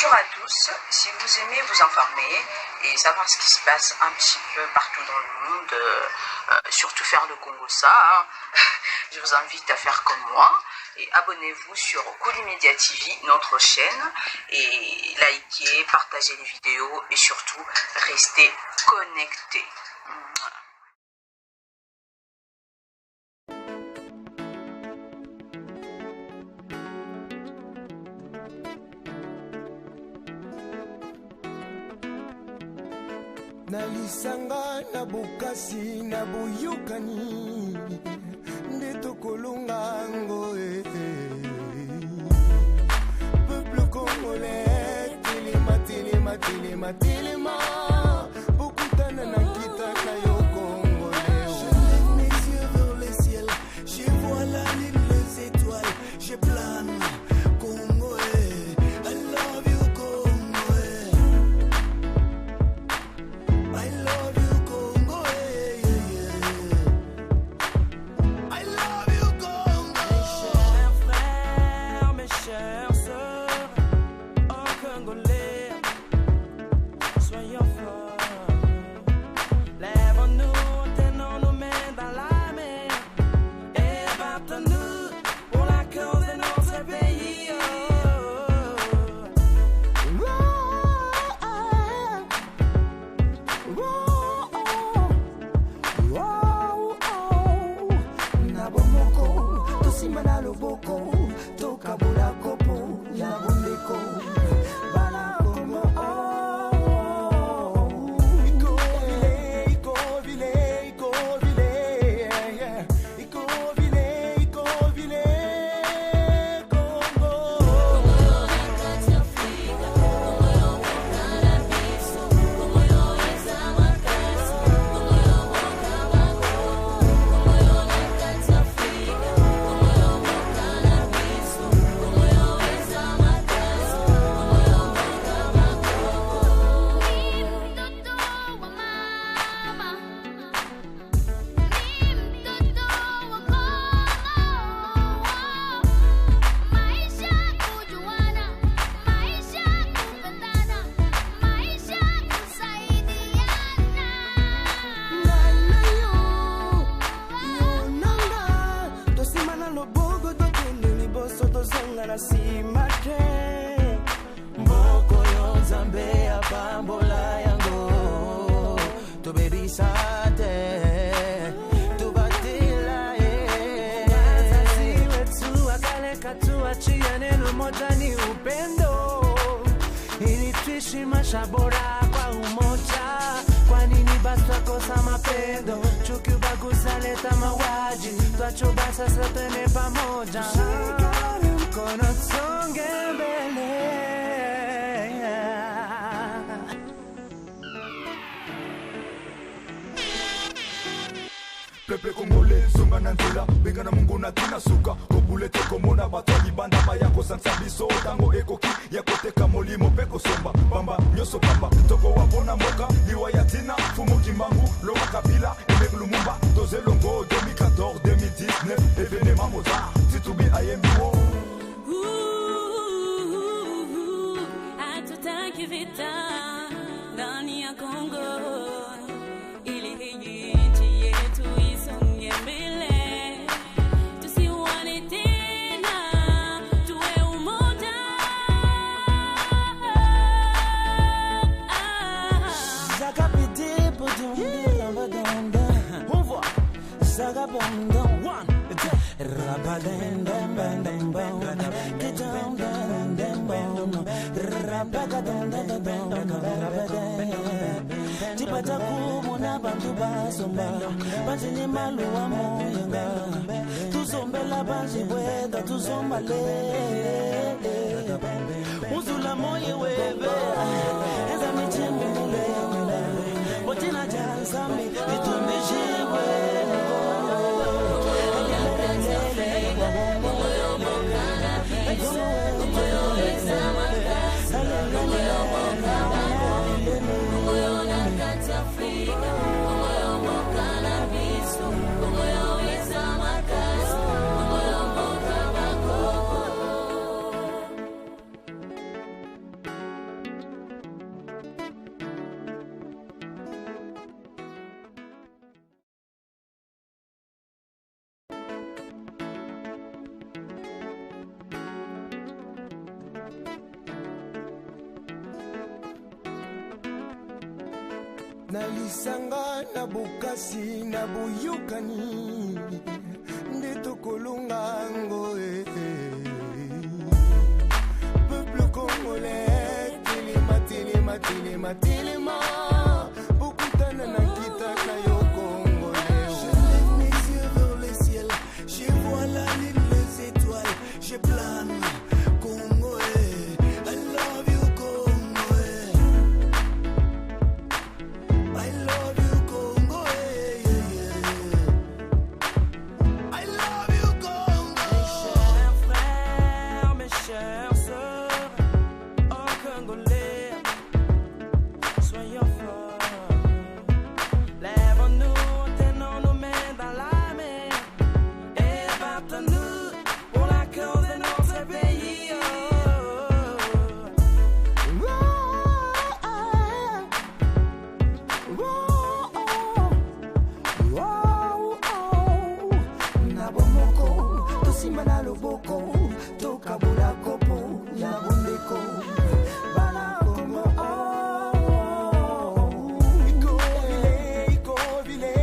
Bonjour à tous, si vous aimez vous informer et savoir ce qui se passe un petit peu partout dans le monde, surtout faire le Congo-ça, hein, je vous invite à faire comme moi et abonnez-vous sur Koulimedia TV, notre chaîne, et likez, partagez les vidéos et surtout restez connectés. Nalisanga na bukasi na buyukani nde tokolonga ngo peuple congolais tilema tilema tilema tilema bokutana na kita na yo congolais. Je lève mes yeux vers le ciel, je vois la lune, les étoiles, je plane Congolais. I love you Congolais, I love you Congo, I love you Congo. Mes chers frères, mes chères sœurs, oh Congolais, soyons forts. Lèvons-nous, tenons nos mains dans la mer et battons-nous pour la cause de notre pays. Nabomoko, tosimana loboko, tokabula kopo, yabondeko, balakomo. Ikovile, Congo. Mboko yo Nzambe ya bambola yango tobebisate tubatila wazazi wetu wakaleka tuachia neno moja ni upendo ili tuishi maisha bora kwa umoja. Kwa nini basi twakosa mapendo? Chuki, ubaguzi leta mauaji, twachoba sasa twende pamoja, shikane mkono tusonge mbele. Pepe Congolais, songa na nzela, benga na mungu na tina suka kobule tokomona bato libanda ya kosansa biso tango ekoki ya koteka molimo pe kosomba bamba nyoso pamba toko wabona moka liwa ya tina fumu kimbangu loka kabila Emile Lumumba tozelongo 2014 2019 événement Mozart titubi ayembiwo hatutaki vita ndani ya Kongo ili hii yetu isonge mbele, tusiuane tena, tuwe umoja. Zakapiti putumbi lambadanda, on voit Zakapanda one, rabadendem bendem bendem, kitandem bendem, rabadendem bendem. Tipata kumona bantu basomba, banjini maluwa moyenga, tusombela banji bweda tusombale, uzula moye webe, eza michimbi mulewele, botina janzami, vitumbi jiwe. Nalisanga na bukasi na buyukani Ndeto kolungango Peuple congolais Tilima, tilima, tilima, tilima Bukutana na kita na yo congolais Je lève mes yeux vers le ciel Je vois la lune, les étoiles Je plane Congolais I love you Congolais I love you Congo, I love you Congo. Mes chers frères, mes chères sœurs, oh Congolais, soyons forts. Lèvons-nous, tenons nos mains dans la mer et battons-nous pour la cause de notre pays. Simana loboko, toka bula kopo, ya bundeko, bala komo. Iko vile,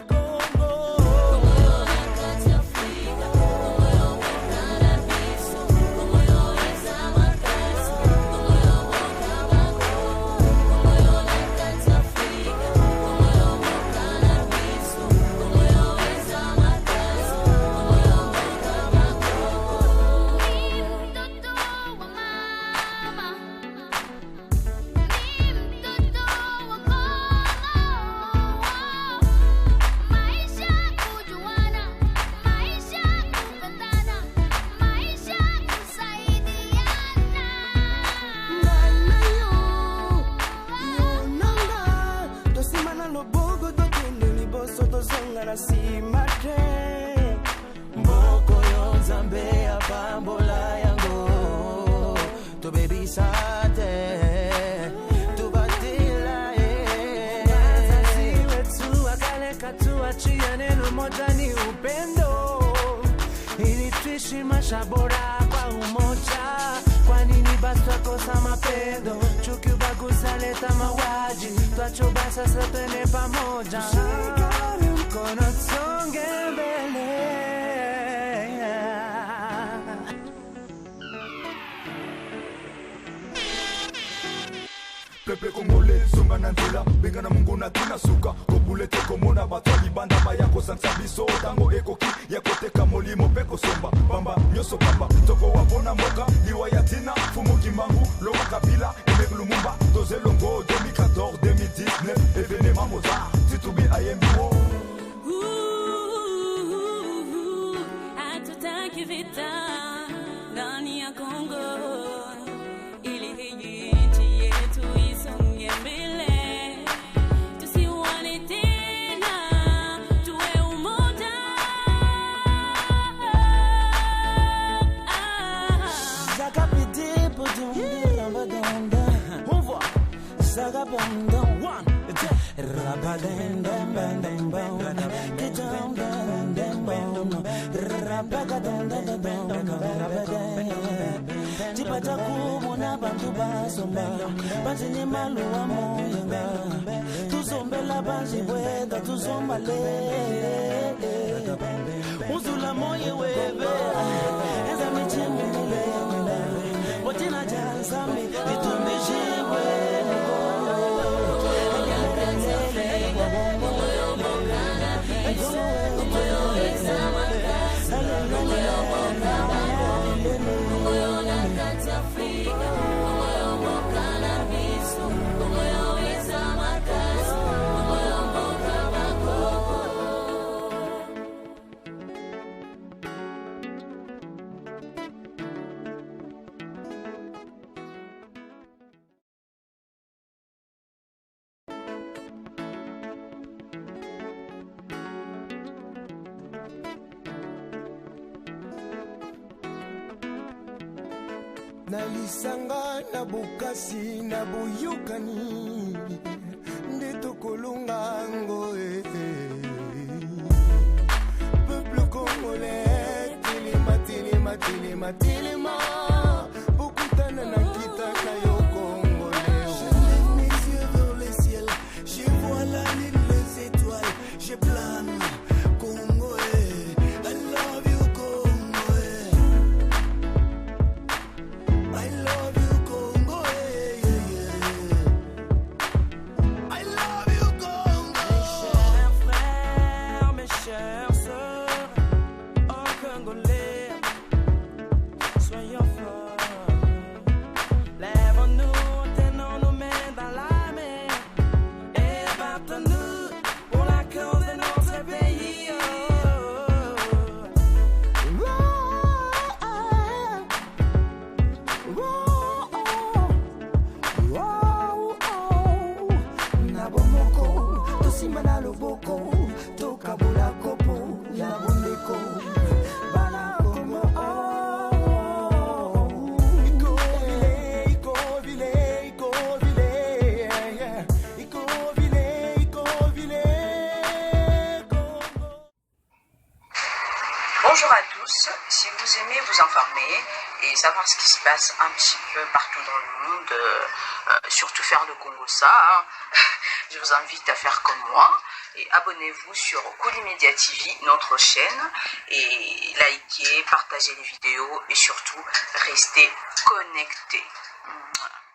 Congo. Mboko yo nzambe apambola yango to baby sate to batila wazazi wetu wakaleka tuachia neno moja ni upendo ili tuishi maisha bora kwa umoja. Kwa nini basi twakosa mapendo? Chuki, ubaguzi leta mauaji. Twachoba sasa twende pamoja, tushikane mkono tusonge mbele. Pepe congolais, songa na nzela, benga na mungu na tina suka. Kobulete komona batwali banda mayako sansa biso tango ekoki ya koteka molimo pe kosomba. Bamba nyoso pamba, toko wapona moka, liwa ya tina, fumu kimbangu, Laurent Kabila, Emek Lumumba, Doze Longo, 2014, 2019, événement Mozart, Titubi IMBO. Hatutaki vita ndani ya Kongo. Tipata kumona bantu basomba banzinye maluwa moyenga tuzombela banjibwega tuzombale uzula moye webe eza michimi milele botina jansami itumishibwe Nalisanga na bukasi na buyukani Ndeto kolungango Peuple congolais Tilima, tilima, tilima, tilima Beaucoup nsima na loboko tokabola kopo ya bondeko bana Congo Bonjour à tous, si vous aimez vous informer et savoir ce qui se passe un petit peu partout dans le monde, surtout faire le Congo ça, je vous invite à faire comme moi et abonnez-vous sur Koulimedia TV, notre chaîne, et likez, partagez les vidéos et surtout restez connectés. Voilà.